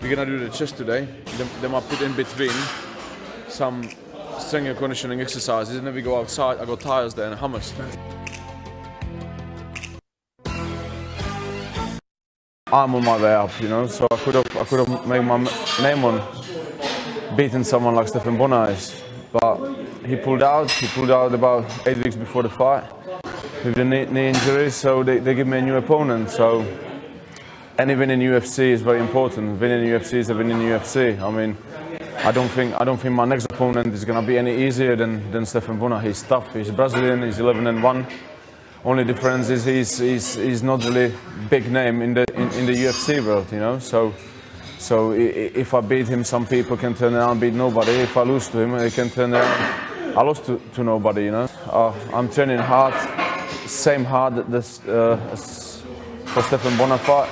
We're gonna do the chest today. Then I put in between some strength and conditioning exercises, and then we go outside. I got tires there and hummus. I'm on my way up, you know, so I could have made my name on beating someone like Stefan Bonner is, but he pulled out. He pulled out about 8 weeks before the fight with the knee injury, so they give me a new opponent. So any win in UFC is very important. Winning UFC is a win in UFC. I mean, I don't think my next opponent is gonna be any easier than Stefan Bonner. He's tough. He's Brazilian. He's 11-1. Only difference is he's not really big name in the UFC world, you know. So if I beat him, some people can turn around and beat nobody. If I lose to him, they can turn around. I lost to nobody, you know. I'm training hard, same hard as for Stefan Bonner fight,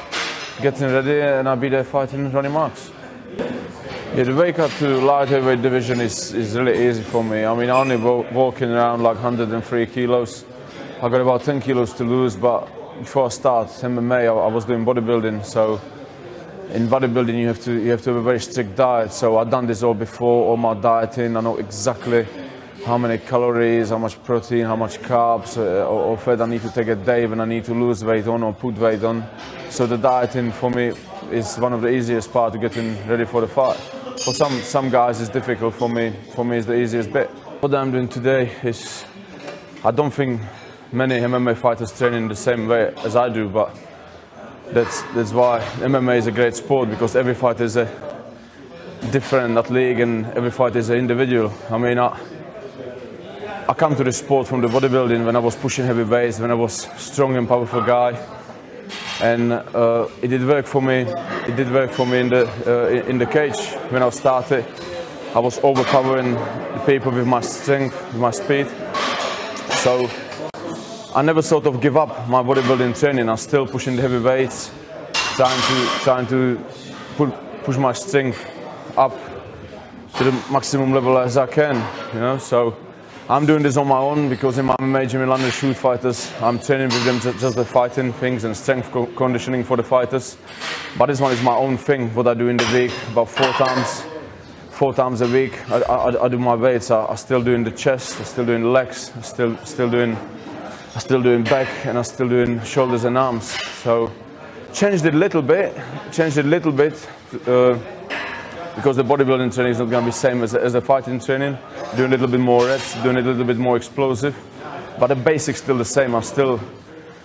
getting ready, and I'll be there fighting Ronnie Marks. Yeah, the weight cut to light heavyweight division is really easy for me. I mean, I'm only walking around like 103 kilos. I got about 10 kilos to lose, but before I start MMA, I was doing bodybuilding. So in bodybuilding, you have to have a very strict diet. So I've done this all before, all my dieting. I know exactly how many calories, how much protein, how much carbs or fat I need to take a day when I need to lose weight on or put weight on. So the dieting for me is one of the easiest parts to getting ready for the fight. For some guys, it's difficult. For me, it's the easiest bit. What I'm doing today is, I don't think many MMA fighters train in the same way as I do, but that's why MMA is a great sport, because every fighter is a different league and every fighter is an individual. I mean, I come to this sport from the bodybuilding when I was pushing heavy weights, when I was strong and powerful guy, and it did work for me. It did work for me in the cage when I started. I was overpowering the people with my strength, with my speed. So I never sort of give up my bodybuilding training. I'm still pushing the heavy weights, trying to push my strength up to the maximum level as I can, you know. So I'm doing this on my own, because in my MMA gym in London, shoot fighters, I'm training with them just the fighting things and strength conditioning for the fighters. But this one is my own thing, what I do in the week, about four times a week. I do my weights. I'm still doing the chest, I'm still doing legs, I'm still doing back, and I'm still doing shoulders and arms. So changed it a little bit, because the bodybuilding training is not going to be the same as the fighting training. Doing a little bit more reps, doing a little bit more explosive, but the basics still the same. I'm still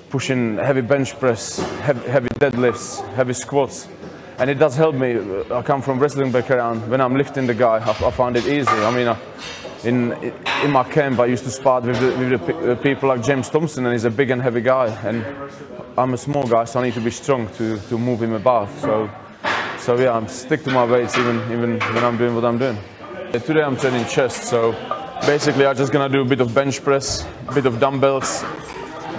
pushing heavy bench press, heavy deadlifts, heavy squats, and it does help me. I come from wrestling background. When I'm lifting the guy, I find it easy. I mean, in my camp, I used to spar with the people like James Thompson, and he's a big and heavy guy, and I'm a small guy, so I need to be strong to move him about. So yeah, I'm stick to my weights even when I'm doing what I'm doing. Today I'm training chest, so basically I'm just gonna do a bit of bench press, a bit of dumbbells,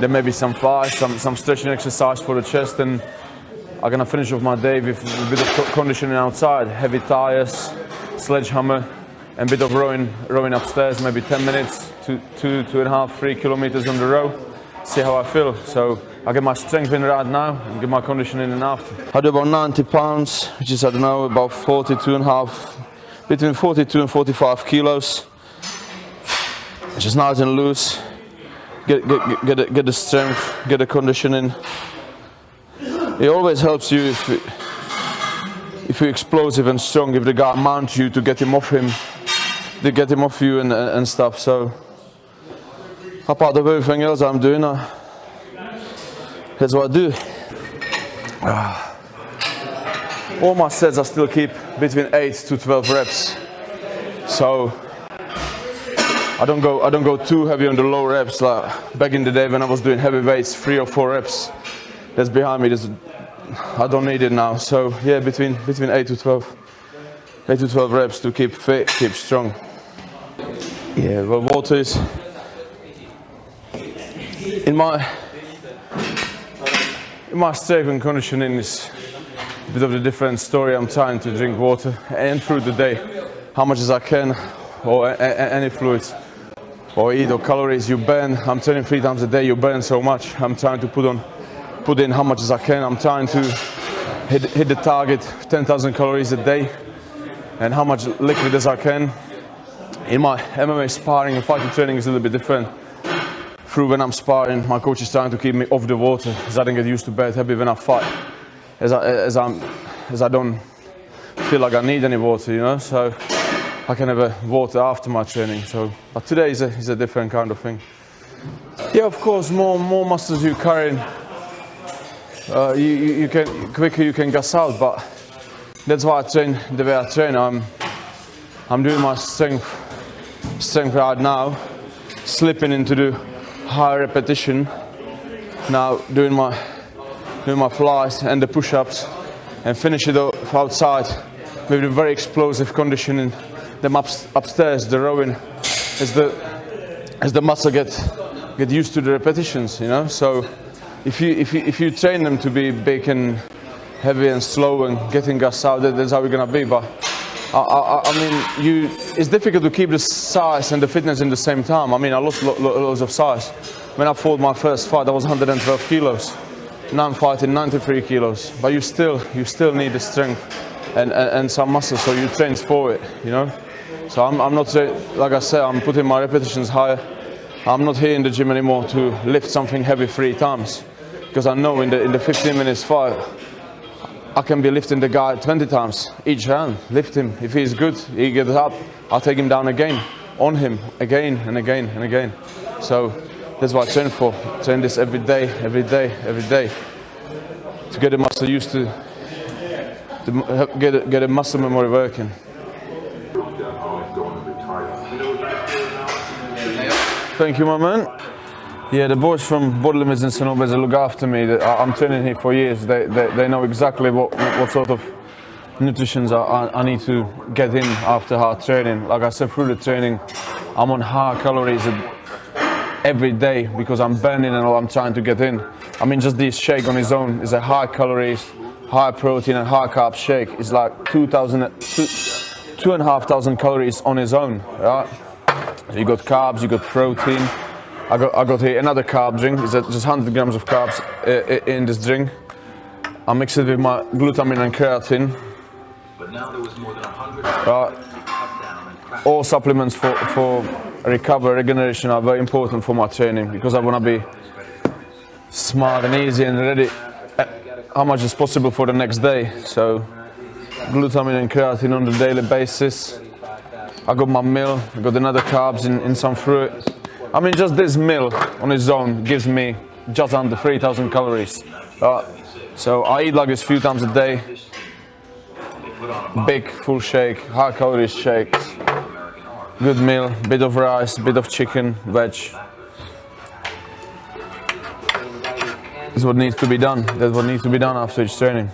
then maybe some flies, some stretching exercise for the chest, and I'm gonna finish off my day with a bit of conditioning outside, heavy tires, sledgehammer, and a bit of rowing upstairs, maybe 10 minutes, 2.5, 3 kilometers on the row. See how I feel. So I get my strength in right now and get my conditioning in after. I do about 90 pounds, which is, I don't know, about 42.5, between 42 and 45 kilos. It's just nice and loose. Get the strength, get the conditioning. It always helps you if you're explosive and strong, if the guy mounts you, to get him off him, to get him off you and stuff. So apart of everything else I'm doing, that's what I do. All my sets I still keep between 8 to 12 reps. So I don't go too heavy on the low reps. Like back in the day when I was doing heavy weights, 3 or 4 reps. That's behind me. I don't need it now. So yeah, between 8 to 12 reps to keep fit, keep strong. Yeah, well, water is in my strength and conditioning is a bit of a different story. I'm trying to drink water and through the day, how much as I can, or any fluids, or eat, or calories you burn. I'm training 3 times a day. You burn so much. I'm trying to put in how much as I can. I'm trying to hit the target 10,000 calories a day and how much liquid as I can. In my MMA sparring and fighting training is a little bit different. Through when I'm sparring, my coach is trying to keep me off the water, as I don't get used to bad habit when I fight, as I don't feel like I need any water, you know, so I can have a water after my training. So, but today is a different kind of thing. Yeah, of course, more muscles you carry, you can quicker you can gas out. But that's why I train the way I train. I'm doing my strength right now, slipping into the high repetition. Now doing my flies and the push-ups, and finish it off outside with a very explosive conditioning. Them upstairs, the rowing, as the muscle get used to the repetitions, you know. So if you train them to be big and heavy and slow and getting gas out, that's how we're gonna be. But I mean, it's difficult to keep the size and the fitness in the same time. I mean, I lost loads of size. When I fought my first fight, I was 112 kilos. Now I'm fighting 93 kilos. But you still need the strength and some muscle, so you train for it, you know. So I'm not, like I said, I'm putting my repetitions higher. I'm not here in the gym anymore to lift something heavy 3 times, because I know in the 15 minutes fight, I can be lifting the guy 20 times each hand. Lift him. If he's good, he gets up, I'll take him down again, on him, again and again and again. So that's what I train for. Train this every day, every day, every day, to get the muscle used to get a muscle memory working. Thank you, my man. Yeah, the boys from Body Limits and St. Albans look after me. I'm training here for years. They know exactly what sort of nutrition I need to get in after hard training. Like I said, through the training, I'm on high calories every day because I'm burning and all I'm trying to get in. I mean, just this shake on its own is a high calories, high protein and high carb shake. It's like 2,500 calories on its own, right? You got carbs, you got protein. I got here another carb drink. It's just 100 grams of carbs in this drink. I mix it with my glutamine and creatine. All supplements for recovery, regeneration are very important for my training, because I want to be smart and easy and ready how much is possible for the next day. So glutamine and creatine on the daily basis. I got my meal, I got another carbs in some fruit. I mean, just this meal on its own gives me just under 3,000 calories. So I eat like this a few times a day. Big, full shake, high calories shakes. Good meal, bit of rice, bit of chicken, veg. This is what needs to be done. That's what needs to be done after each training.